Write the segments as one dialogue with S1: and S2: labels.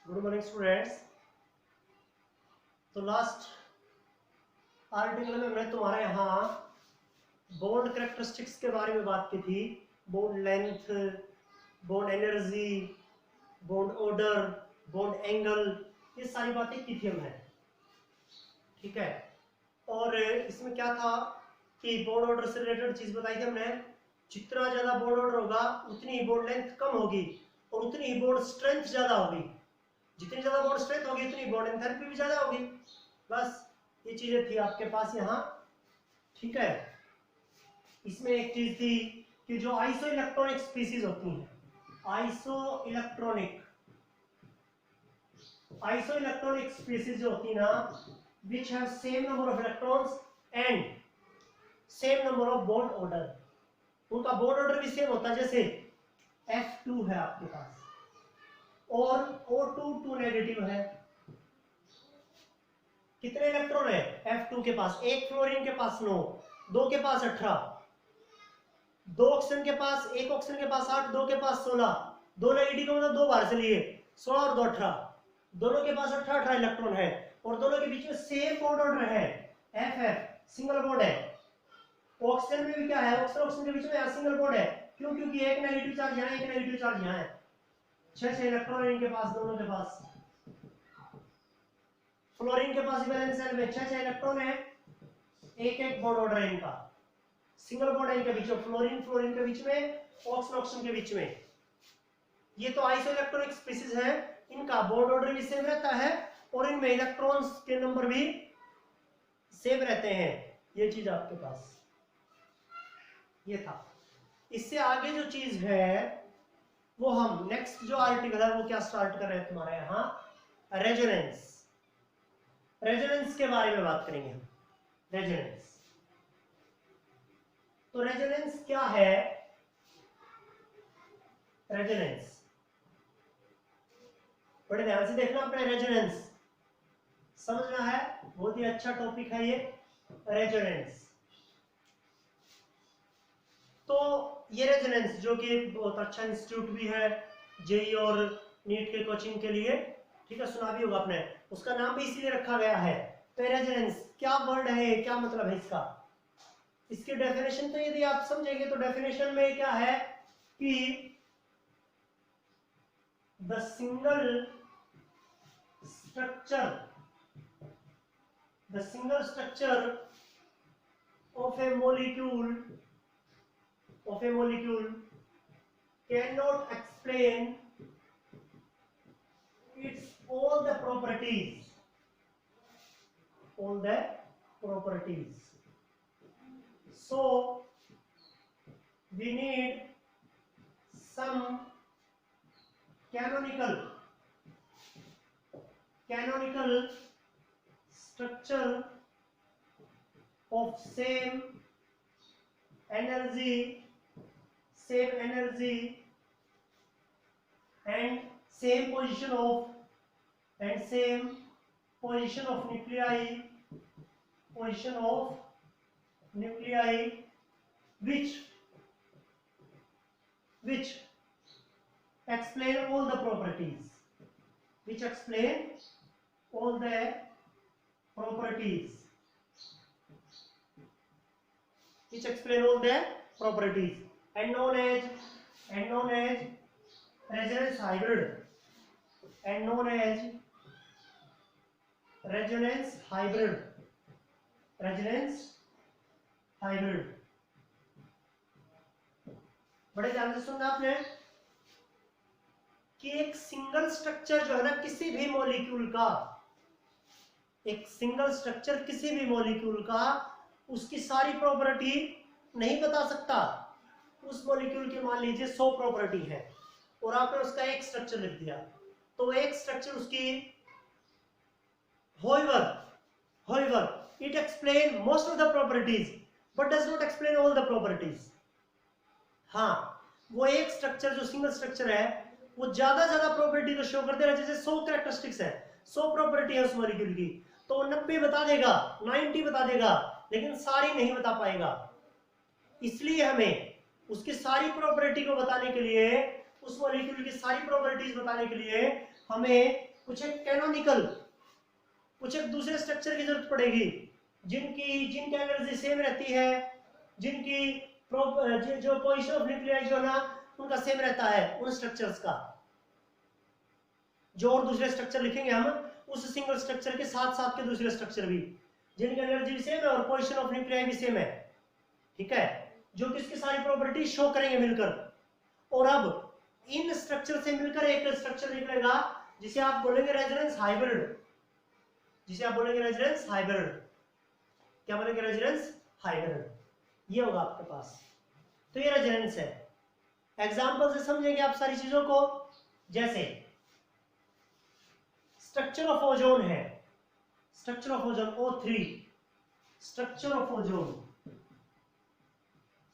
S1: Good morning students. तो last article में मैं तुम्हारे यहाँ बॉन्ड कैरेक्टरिस्टिक्स के बारे में बात की थी। Bond length, bond energy, bond order, bond angle, ये सारी बातें की थी हमने। ठीक है। और इसमें क्या था कि बॉन्ड ऑर्डर से रिलेटेड चीज बताई थी हमने। जितना ज्यादा बॉन्ड ऑर्डर होगा उतनी ही बॉन्ड लेंथ कम होगी और उतनी ही बॉन्ड स्ट्रेंथ ज्यादा होगी। जितनी ज्यादा बॉन्ड स्ट्रेंथ होगी उतनी बॉन्ड एंथैल्पी भी ज्यादा होगी। बस ये चीजें थी आपके पास यहाँ। ठीक है। इसमें एक चीज थी कि जो आइसो इलेक्ट्रॉनिक स्पीसीज होती हैं, आइसो इलेक्ट्रॉनिक स्पीसीज जो होती है ना, which have same number of electrons and same number of bond order, उनका बॉन्ड ऑर्डर भी सेम होता है। जैसे F2 है आपके पास और O2 2 नेगेटिव है। कितने इलेक्ट्रॉन है F2 के पास? एक फ्लोरीन के पास 9, दो के पास 18, दो ऑक्सीजन के पास, एक ऑक्सीजन के पास 8, दो के पास 16, दो नेगेटिव का मतलब दो बार से लिए 16 और 2 18, दोनों के पास 18 इलेक्ट्रॉन है और दोनों के बीच में सेम बॉन्ड ऑर्डर है। FF सिंगल बॉन्ड है। ऑक्सीजन में भी क्या है? ऑक्सीजन के बीच में सिंगल बॉन्ड है। क्यों? क्योंकि एक नेगेटिव चार्ज यहाँ, एक नेगेटिव चार्ज यहाँ है। 6 इलेक्ट्रॉन है इनके पास, दोनों के पास। फ्लोरीन के पास वैलेंस शेल में 6 इलेक्ट्रॉन है, एक एक बॉन्ड ऑर्डर है इनका, सिंगल बॉन्ड है इनके बीच में। फ्लोरीन के बीच में, ऑक्सीजन के बीच में। ये तो आइसो इलेक्ट्रॉनिक स्पीसीज है, इनका बॉन्ड ऑर्डर भी सेम रहता है और इनमें इलेक्ट्रॉन्स के नंबर भी सेम रहते हैं। ये चीज आपके पास ये था। इससे आगे जो चीज है वो हम नेक्स्ट जो आर्टिकल है वो क्या स्टार्ट कर रहे हैं तुम्हारे यहाँ, रेजोनेंस। रेजोनेंस के बारे में बात करेंगे हम। रेजोनेंस, तो रेजोनेंस क्या है? रेजोनेंस बड़े ध्यान से देखना अपने। रेजोनेंस समझना है, बहुत ही अच्छा टॉपिक है ये रेजोनेंस। तो ये रेजोनेंस जो कि बहुत अच्छा इंस्टीट्यूट भी है जेई और नीट के कोचिंग के लिए, ठीक है, सुना भी होगा आपने। उसका नाम भी इसीलिए रखा गया है। तो रेजोनेंस क्या वर्ड है, क्या मतलब है इसका? इसकी डेफिनेशन तो यदि आप समझेंगे तो डेफिनेशन में क्या है कि the single structure of a molecule cannot explain its all the properties. So we need some canonical structure of same energy and same position of nuclei which explain all the properties, and known as resonance hybrid, बड़े ध्यान से सुनना आपने कि एक single structure जो है ना किसी भी मॉलिक्यूल का, एक सिंगल स्ट्रक्चर किसी भी मॉलिक्यूल का उसकी सारी प्रॉपर्टी नहीं बता सकता। उस मॉलिक्यूल की मान लीजिए 100 प्रॉपर्टी है और आपने उसका एक स्ट्रक्चर लिख दिया, तो एक स्ट्रक्चर उसकी however it explain most of the properties but does not explain all the properties। हाँ, वो एक स्ट्रक्चर जो सिंगल स्ट्रक्चर है वो ज्यादा प्रॉपर्टी तो शो करते रहे। जैसे 100 कैरेक्टरिस्टिक्स है, 100 प्रॉपर्टी है उस मॉलिक्यूल की, तो 90 बता देगा, 90 बता देगा, लेकिन सारी नहीं बता पाएगा। इसलिए हमें उसकी सारी प्रॉपर्टी को बताने के लिए, उस मॉलिक्यूल की सारी प्रॉपर्टीज बताने के लिए हमें कुछ एक कैनोनिकल, कुछ एक दूसरे स्ट्रक्चर की जरूरत पड़ेगी जिनकी एनर्जी सेम रहती है, जिनकी जो पोजीशन ऑफ न्यूक्लियाई जो ना उनका सेम रहता है, उन स्ट्रक्चर्स का। जो और दूसरे स्ट्रक्चर लिखेंगे हम उस सिंगल स्ट्रक्चर के साथ साथ के दूसरे स्ट्रक्चर भी जिनकी एनर्जी भी सेम है और पोजीशन ऑफ न्यूक्लियाई भी सेम है, ठीक है, जो कि इसकी सारी प्रॉपर्टी शो करेंगे मिलकर। और अब इन स्ट्रक्चर से मिलकर एक स्ट्रक्चर निकलेगा जिसे आप बोलेंगे रेजोनेंस हाइब्रिड, जिसे आप बोलेंगे रेजोनेंस हाइब्रिड। क्या बोलेंगे? Resonance hybrid. ये होगा आपके पास। तो ये रेजोनेंस है। एग्जांपल से समझेंगे आप सारी चीजों को। जैसे स्ट्रक्चर ऑफ ओजोन है, structure of ozone O3, structure of ozone,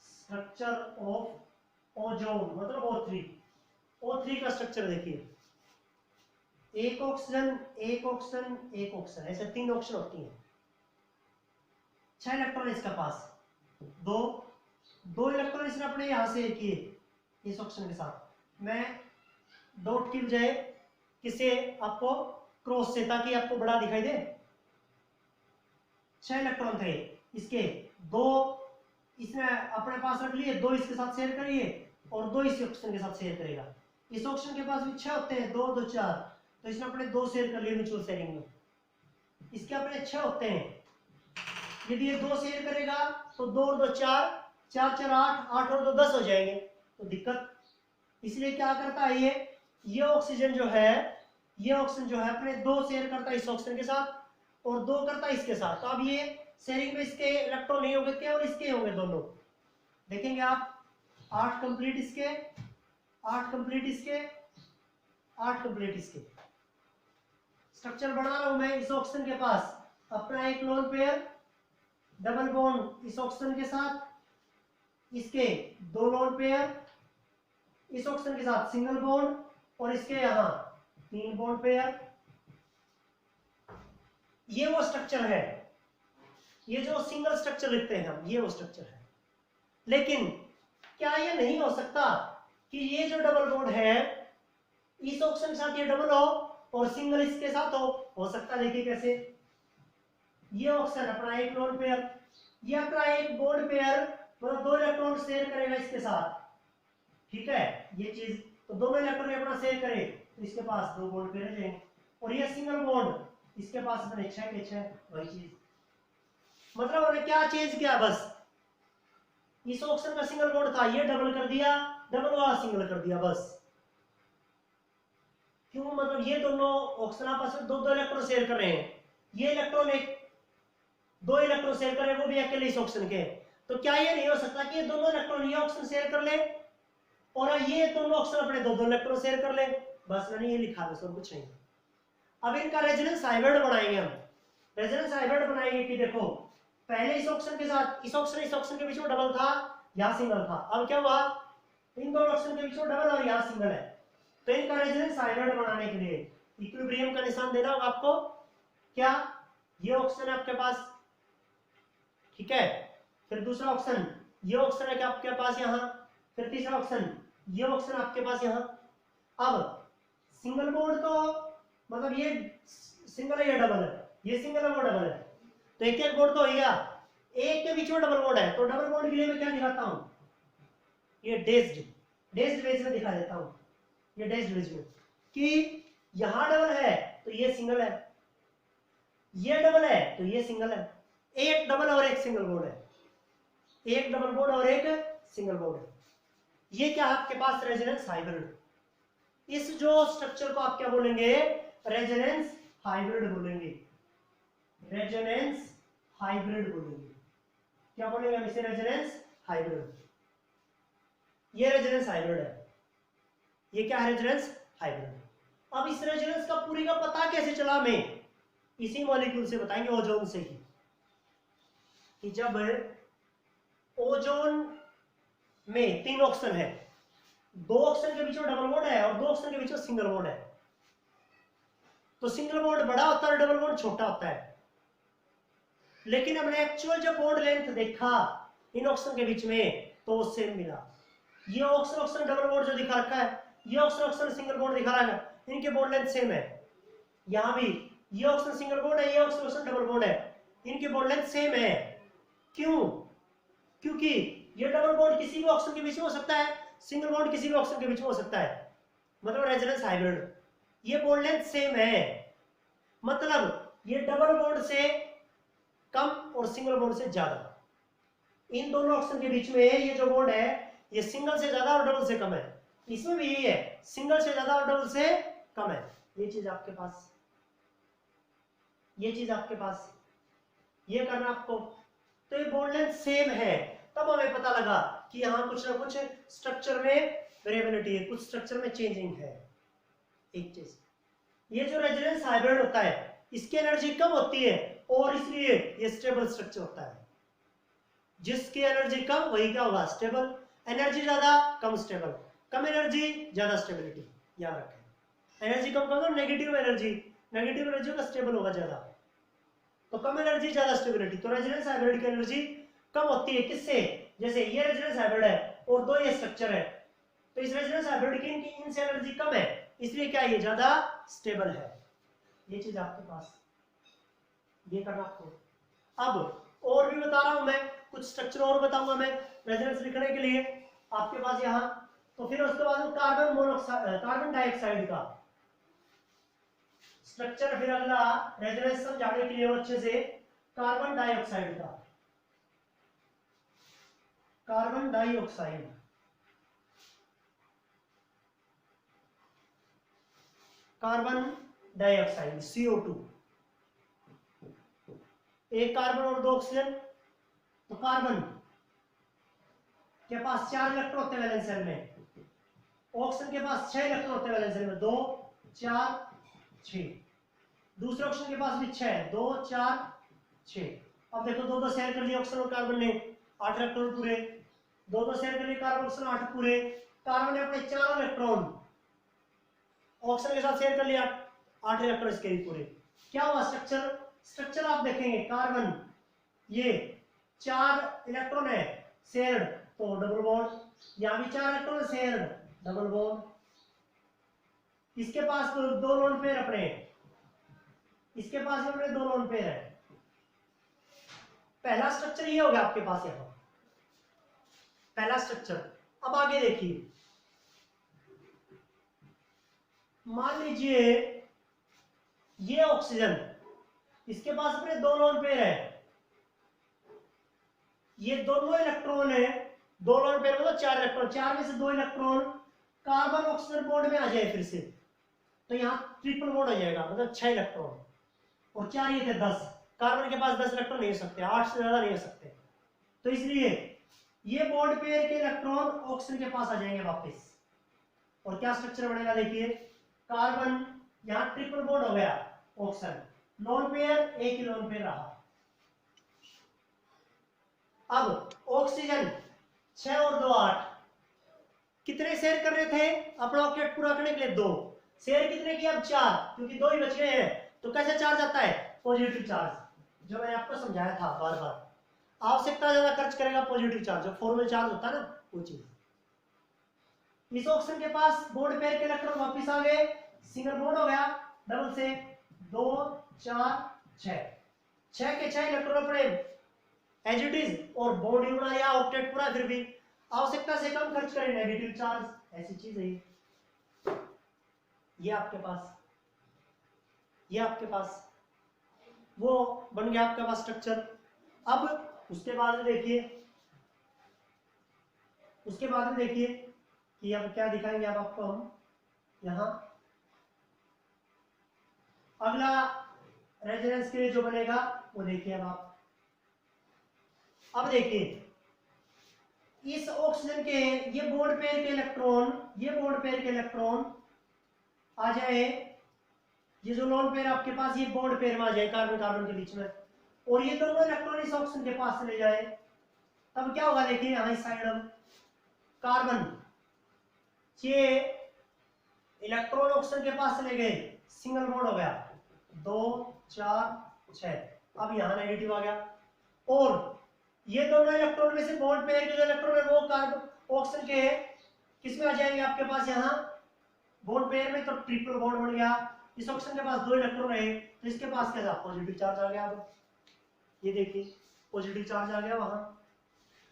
S1: structure of ozone मतलब O3। O3 का स्ट्रक्चर देखिए, एक ऑक्सीजन एक ऑक्सीजन एक ऑक्सीजन, ऐसे 3 ऑक्सीजन होती हैं। 6 इलेक्ट्रॉन इसके पास, दो इलेक्ट्रॉन इसने अपने यहां से किए इस ऑक्सीजन के साथ। मैं डॉट की बजाय किसे आपको क्रॉस से, ताकि आपको बड़ा दिखाई दे। 6 इलेक्ट्रॉन थे इसके, 2 इसने अपने पास रख लिए, 2 इसके साथ शेयर करिए और 2 इस ऑक्सीजन के साथ शेयर करेगा। इस ऑक्सीजन के पास भी 6 होते हैं, 2 2 4, तो इसने अपने 2 शेयर कर लिए म्यूचुअल शेयरिंग में। इसके अपने 6 होते हैं, यदि ये 2 शेयर करेगा तो 2 और 2 4, 4 4 8, 8 और 2 10 हो जाएंगे, तो दिक्कत। इसलिए क्या करता है ये ऑक्सीजन जो है, ये ऑक्सीजन जो है अपने 2 शेयर करता है इस ऑक्सीजन के साथ और 2 करता है इसके साथ। तो अब ये शेयरिंग में इसके इलेक्ट्रॉन नहीं होंगे, केवल इसके होंगे दोनों। देखेंगे आप 8 कंप्लीट इसके, 8 कंप्लीट इसके, 8 कंप्लीट इसके। स्ट्रक्चर बना रहा हूं मैं इस ऑक्सीजन के पास अपना एक लोन पेयर, डबल बॉन्ड इस ऑक्सीजन के साथ, इसके 2 लोन पेयर, इस ऑक्सीजन के साथ सिंगल बॉन्ड और इसके यहां 3 बॉन्ड पेयर। ये वो स्ट्रक्चर है, ये जो सिंगल स्ट्रक्चर लिखते हैं हम, ये वो स्ट्रक्चर है। लेकिन क्या ये नहीं हो सकता कि ये जो डबल बॉन्ड है इस ऑक्सीजन के साथ ये डबल हो और सिंगल इसके साथ हो सकता है। देखिए कैसे, ये ऑक्सीजन अपना एक लोन पेयर, ये अपना एक बॉन्ड पेयर, मतलब 2 इलेक्ट्रॉन शेयर करेगा इसके साथ, ठीक है, ये चीज। तो दोनों इलेक्ट्रॉन अपना शेयर करे तो इसके पास 2 बॉन्ड पेयर रहेंगे। और ये सिंगल बॉन्ड इसके पास अपने 6 के 6, वही चीज। मतलब उन्होंने क्या चेंज किया, बस इस ऑक्सीजन का सिंगल बॉन्ड था, ये डबल कर दिया, डबल वाला सिंगल कर दिया, बस। क्यों? मतलब ये दोनों ऑक्सीजन आपस में 2 इलेक्ट्रॉन शेयर कर रहे हैं, ये इलेक्ट्रॉन 2 इलेक्ट्रॉन शेयर कर रहे हैं, वो भी अकेले इस ऑक्सीजन के। तो क्या ये नहीं हो सकता कि ये दोनों इलेक्ट्रॉन ये ऑक्सीजन शेयर कर ले और ये दोनों ऑक्सीजन अपने 2 इलेक्ट्रॉन शेयर कर ले? बस मैंने ये लिखा है, और कुछ नहीं। अब इनका रेजोनेंस हाइब्रिड बनाएंगे हम। रेजोनेंस हाइब्रिड बनाएंगे कि देखो, पहले इस ऑक्सीजन के साथ इस ऑक्सीजन के बीच में डबल था, यहाँ सिंगल था। अब क्या हुआ, इन दोनों ऑक्सीजन के बीच में डबल और यहाँ सिंगल है। तो इनका रेजोनेंस हाइब्रिड बनाने के लिए इक्विलिब्रियम का निशान देना होगा आपको। क्या? ये ऑक्सीजन है आपके पास, ठीक है, फिर दूसरा ऑक्सीजन, ये ऑक्सीजन है आपके पास यहाँ, फिर तीसरा ऑक्सीजन, ये ऑक्सीजन आपके पास यहाँ। अब सिंगल बॉन्ड तो मतलब ये सिंगल है, ये डबल है, ये सिंगल है, वो डबल है, तो एक एक बॉन्ड तो हो गया। एक के बीच में डबल बॉन्ड है, तो डबल बॉन्ड के लिए मैं क्या दिखाता हूं, ये डेज्ड वेज में दिखा देता हूं, ये डेज्ड वेज में, कि यहां डबल है तो ये सिंगल है, ये डबल है तो ये सिंगल है। एक डबल और एक सिंगल बॉन्ड है, एक डबल बॉन्ड और एक सिंगल बॉन्ड है। ये क्या है आपके पास, रेजोनेंस हाइब्रिड। इस जो स्ट्रक्चर को आप क्या बोलेंगे, रेजोनेंस हाइब्रिड बोलेंगे, रेजोनेंस हाइब्रिड बोलेंगे। क्या बोलेंगे हम इसे, रेजोनेंस हाइब्रिड। ये रेजोनेंस हाइब्रिड है, ये क्या है, रेजोनेंस हाइब्रिड। अब इस रेजोनेंस का पूरी का पता कैसे चला, मैं इसी मॉलिक्यूल से बताएंगे, ओजोन से ही, कि जब ओजोन में 3 ऑक्सीजन है, 2 ऑक्सीजन के बीच में डबल बॉन्ड है और 2 ऑक्सीजन के बीच में सिंगल बॉन्ड है, तो सिंगल बॉन्ड बड़ा होता है, डबल बॉन्ड छोटा होता है। लेकिन हमने एक्चुअल जब बॉन्ड लेंथ देखा इन ऑक्सीजन के बीच में, तो सेम मिला। ये ऑक्सीजन डबल बॉन्ड जो दिखा रखा है, ये ऑक्सीजन सिंगल बॉन्ड दिखा रहा है, इनके बॉन्ड लेंथ सेम है। यहाँ भी ये ऑक्सीजन सिंगल बॉन्ड है, ये ऑक्सीजन डबल बॉन्ड है, इनकी बॉन्ड लेंथ सेम है। क्यों? क्योंकि ये डबल बॉन्ड किसी भी ऑक्सीजन के बीच में हो सकता है, सिंगल बॉन्ड किसी भी ऑक्सीजन के बीच में हो सकता है, मतलब रेजोनेंस हाइब्रिड। ये बॉन्ड लेंथ सेम है, मतलब ये डबल बॉन्ड से कम और सिंगल बॉन्ड से ज्यादा। इन दोनों ऑक्सीजन के बीच में ये जो बॉन्ड है ये सिंगल से ज्यादा और डबल से कम है। इसमें भी यही है, सिंगल से ज्यादा और डबल से कम है। ये चीज आपके पास, ये चीज आपके पास, ये करना आपको। तो ये बॉन्ड लेंथ सेम है, तब हमें पता लगा कि यहाँ कुछ ना कुछ स्ट्रक्चर में वेरिएबिलिटी है, कुछ स्ट्रक्चर में चेंजिंग है। एक चीज, ये जो रेजोनेंस हाइब्रिड होता है इसकी एनर्जी कम होती है और इसलिए ये स्टेबल स्ट्रक्चर होता है। जिसकी एनर्जी कम वही क्या होगा, स्टेबल। एनर्जी ज्यादा कम स्टेबल, कम एनर्जी ज्यादा स्टेबिलिटी। याद रखें, एनर्जी कम कर दो नेगेटिव एनर्जी, नेगेटिव एनर्जी का स्टेबल होगा ज्यादा, तो कम एनर्जी ज्यादा स्टेबिलिटी। तो रेजोनेंस हाइब्रिड की एनर्जी कम होती है किससे, जैसे ये रेजोनेंस हाइब्रिड है और दो ये स्ट्रक्चर है, तो इस रेजोनेंस हाइब्रिड की इनसे एनर्जी कम है, इसलिए क्या ये ज्यादा स्टेबल है। ये चीज आपके पास, ये करना आपको। अब और भी बता रहा हूं मैं, कुछ स्ट्रक्चर और बताऊंगा मैं रेजोनेंस लिखने के लिए आपके पास यहाँ। तो फिर उसके बाद कार्बन मोनोऑक्साइड, कार्बन डाइऑक्साइड का स्ट्रक्चर, फिर अगला रेजोनेंस समझाने के लिए अच्छे से कार्बन डाइऑक्साइड का, carbon dioxide, carbon dioxide CO2, एक कार्बन और दो ऑक्सीजन, तो कार्बन के पास 4 इलेक्ट्रॉन होते हैं वैलेंस शेल में, ऑक्सीजन के पास 6 इलेक्ट्रॉन होते हैं वैलेंस शेल में, 2 4 6, दूसरे ऑक्सीजन के पास भी 6, 2 4 6। अब देखो दो शेयर कर लिए ऑक्सीजन और कार्बन ने, 8 इलेक्ट्रॉन पूरे, दो शेयर कर लिए कार्बन ऑक्सीजन 8 पूरे। कार्बन ने अपने 4 इलेक्ट्रॉन ऑक्सीजन के साथ शेयर कर लिया, 8 इलेक्ट्रॉन इसके भी पूरे। क्या हुआ स्ट्रक्चर, स्ट्रक्चर आप देखेंगे, कार्बन ये 4 इलेक्ट्रॉन है शेयर्ड, तो डबल बॉन्ड, यहां भी 4 इलेक्ट्रॉन शेयर्ड, डबल बॉन्ड। इसके पास तो 2 लोन पेयर अपने, इसके पास भी अपने 2 लोन पेयर है। पहला स्ट्रक्चर ये हो गया आपके पास यहां, पहला स्ट्रक्चर। अब आगे देखिए, मान लीजिए ये ऑक्सीजन, इसके पास अपने 2 लोन पेयर है, ये दोनों इलेक्ट्रॉन है, 2 लोन पेयर मतलब 4 इलेक्ट्रॉन, 4 में से 2 इलेक्ट्रॉन कार्बन ऑक्सीजन बॉन्ड में आ जाए फिर से, तो यहाँ ट्रिपल बॉन्ड हो जाएगा, मतलब 6 इलेक्ट्रॉन, और 4 ये थे 10, कार्बन के पास 10 इलेक्ट्रॉन नहीं हो सकते, 8 से ज्यादा नहीं हो सकते, तो इसलिए ये बॉन्ड पेयर के इलेक्ट्रॉन ऑक्सीजन के पास आ जाएंगे वापस। और क्या स्ट्रक्चर बनेगा देखिए, कार्बन यहाँ ट्रिपल बॉन्ड हो गया, ऑक्सीजन लोन पेयर, एक ही लोन पेयर रहा। अब ऑक्सीजन 6 और 2 8, कितने शेयर कर रहे थे अपना ऑक्टेट पूरा करने के लिए, 2 शेयर कितने किए, अब 4, क्योंकि 2 ही बच गए हैं, तो कैसे चार्ज आता है, पॉजिटिव चार्ज, जो मैंने आपको समझाया था बार बार, आवश्यकता ज्यादा खर्च करेगा पॉजिटिव चार्ज, जो फॉर्मल चार्ज होता है ना वो चीज। इस ऑक्सीजन के पास बॉन्ड पेयर के इलेक्ट्रॉन वापस आ गए, सिंगल बॉन्ड हो गया, डबल से 2 4 6, 6 के 6 इलेक्ट्रॉन अपने एज इट इज, और बॉन्ड ही बना या ऑक्टेट पूरा, फिर भी आवश्यकता से कम खर्च करें, नेगेटिव चार्ज, ऐसी चीज है ये आपके पास, ये आपके पास वो बन गया आपके पास स्ट्रक्चर। अब उसके बाद में देखिए, उसके बाद में देखिए कि अब क्या दिखाएंगे अब आपको हम यहां, अगला रेजोनेंस के लिए जो बनेगा वो देखिए अब देखिए, इस ऑक्सीजन के ये बॉन्ड पेयर के इलेक्ट्रॉन, ये बॉन्ड पेयर के इलेक्ट्रॉन आ जाए, ये जो लोन पेयर आपके पास ये बॉन्ड पेयर में आ जाए कार्बन कार्बन के बीच में, और ये दोनों इलेक्ट्रॉन इस ऑक्सीजन के पास चले जाए, तब क्या होगा देखिए, यहां इस साइड अब कार्बन ये इलेक्ट्रॉन ऑक्सीजन के पास चले गए, सिंगल बॉन्ड हो गया, 2 4 6, अब यहां नेगेटिव आ गया, और ये दोनों इलेक्ट्रॉन में से बॉन्ड पेयर के जो इलेक्ट्रॉन है वो कार्बन ऑक्सीजन के किस में आ जाएंगे आपके पास, यहां बॉन्ड पेयर में, तो ट्रिपल बॉन्ड बन गया। इस ऑक्सीजन के पास 2 इलेक्ट्रॉन रहे तो इसके पास क्या था, पॉजिटिव चार्ज आ गया। अब ये देखिए पॉजिटिव चार्ज आ गया वहां,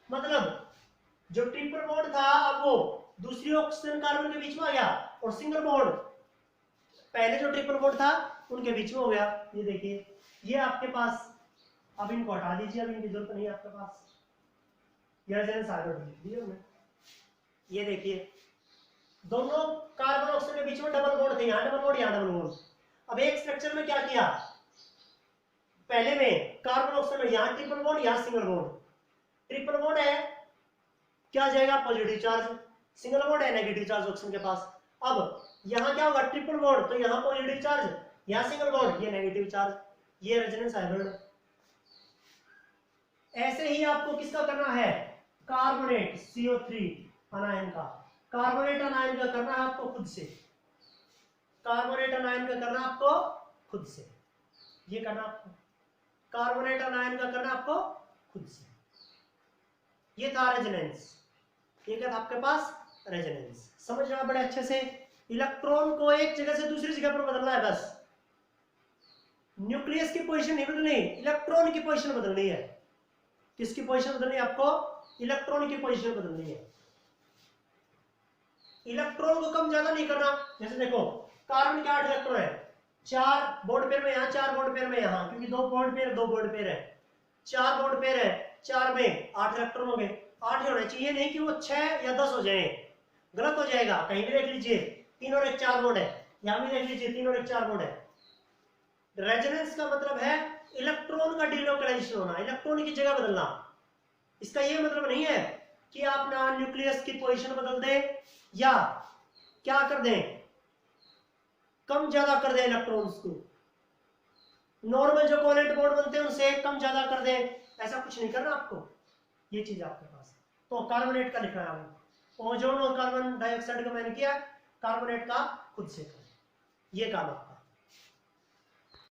S1: मतलब जो ट्रिपल बॉन्ड था अब वो दूसरी ऑक्सीजन कार्बन के बीच में आ गया, और सिंगल बॉन्ड पहले जो ट्रिपल बॉन्ड था उनके बीच में हो गया। ये देखिए ये आपके पास, अब इनको हटा दीजिए, अब इनकी जरूरत नहीं है आपके पास, ये देखिए दोनों कार्बन ऑक्सीजन के बीच में डबल बॉन्ड थे, यहाँ डबल बॉन्ड यहाँ डबल बॉन्ड। अब एक स्ट्रक्चर में क्या किया, पहले में कार्बन ऑक्सीजन में यहाँ ट्रिपल बॉन्ड यहाँ सिंगल बॉन्ड, ट्रिपल बॉन्ड है क्या जाएगा पॉजिटिव चार्ज, सिंगल बॉन्ड है नेगेटिव चार्ज ऑक्सीजन के पास। अब यहाँ क्या होगा ट्रिपल बॉन्ड, तो यहाँ पॉजिटिव चार्ज, यहाँ सिंगल बॉन्ड, ये नेगेटिव चार्ज, ये रेजोनेंस हाइब्रिड। ऐसे ही आपको किसका करना है, कार्बोनेट CO3 अनायन का, कार्बोनेट अनायन का करना है आपको खुद से, कार्बोनेट अनायन का करना आपको खुद से, ये करना आपको, कार्बोनेट अनायन का करना आपको खुद से। ये था रेजोनेंस, ये क्या था आपके पास रेजोनेंस। समझ रहा बड़े अच्छे से, इलेक्ट्रॉन को एक जगह से दूसरी जगह पर बदलना है बस, न्यूक्लियस की पोजीशन नहीं बदलनी, इलेक्ट्रॉन की पोजीशन बदलनी है। किसकी पोजीशन बदलनी है आपको, इलेक्ट्रॉन की पोजीशन बदलनी है। इलेक्ट्रॉन को कम ज्यादा नहीं करना, जैसे देखो कार्बन के 8 इलेक्ट्रॉन है, 4 बॉन्ड पेयर में यहाँ, 4 बॉन्ड पेयर में यहाँ, क्योंकि 2 बॉन्ड पेयर 2 बॉन्ड पेयर है, 4 बॉन्ड पेयर है, 4 में 8 इलेक्ट्रॉन हो गए, 8 ही होने चाहिए, नहीं कि वो 6 या 10 हो जाए, गलत हो जाएगा। कहीं भी देख लीजिए 3 और 1 4 बॉन्ड है, यहाँ भी देख लीजिए 3 और 1 4 बॉन्ड है। रेजोनेंस का मतलब है इलेक्ट्रॉन का डिलोकलाइजेशन होना, इलेक्ट्रॉन की जगह बदलना। इसका ये मतलब नहीं है कि आप ना न्यूक्लियस की पोजीशन बदल दें या क्या कर दें, कम ज्यादा कर दें इलेक्ट्रॉन्स को, नॉर्मल जो कोवेलेंट बॉन्ड बनते हैं उनसे कम ज्यादा कर दें, ऐसा कुछ नहीं करना आपको। ये चीज आपके पास, तो कार्बोनेट का लिखना है आपको, ओजोन और कार्बन डाइऑक्साइड का मैंने किया, कार्बोनेट का खुद से, ये काम आपका।